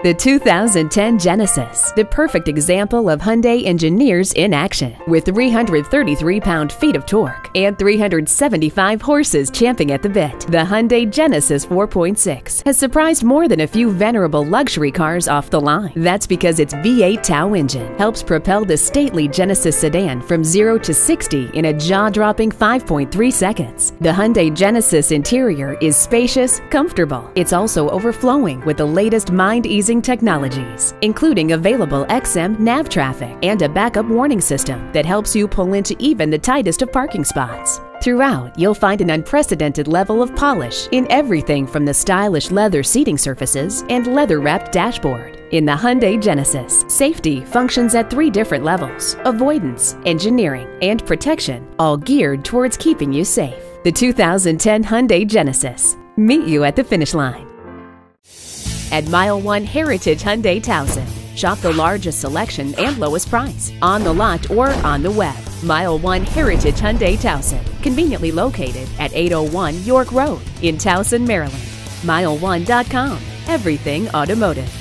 The 2010 Genesis, the perfect example of Hyundai engineers in action. With 333 pound-feet of torque and 375 horses champing at the bit, the Hyundai Genesis 4.6 has surprised more than a few venerable luxury cars off the line. That's because its V8 TOW engine helps propel the stately Genesis sedan from 0 to 60 in a jaw-dropping 5.3 seconds. The Hyundai Genesis interior is spacious, comfortable. It's also overflowing with the latest mind-easing technologies, including available XM nav traffic and a backup warning system that helps you pull into even the tightest of parking spots. Throughout, you'll find an unprecedented level of polish in everything from the stylish leather seating surfaces and leather-wrapped dashboard. In the Hyundai Genesis, safety functions at 3 different levels: avoidance, engineering, and protection, all geared towards keeping you safe. The 2010 Hyundai Genesis. Meet you at the finish line. At Mile 1 Heritage Hyundai Towson, shop the largest selection and lowest price, on the lot or on the web. Mile 1 Heritage Hyundai Towson, conveniently located at 801 York Road in Towson, Maryland. Mile1.com, everything automotive.